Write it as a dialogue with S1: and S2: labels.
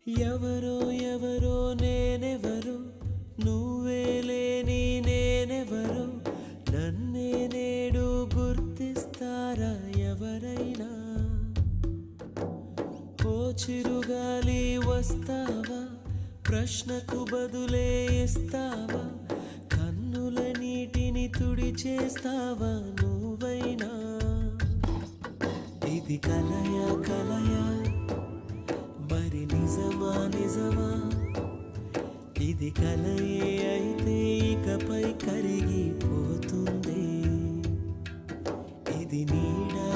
S1: ఎవరో ఎవరో నేనెవరో నువ్వే లేని నేనెవరో నన్నే నేడు గుర్తిస్తారా ఎవరైనా ఓ చిరుగాలి వస్తావా ప్రశ్నకు బదులే ఇస్తావా కన్నుల నీటిని తుడిచేస్తావా నువ్వైనా ఇది కలయా కలయా మరి నిజమా నిజమా ఇది కలయే అయితే ఇకపై కరిగిపోతుంది ఇది నీడా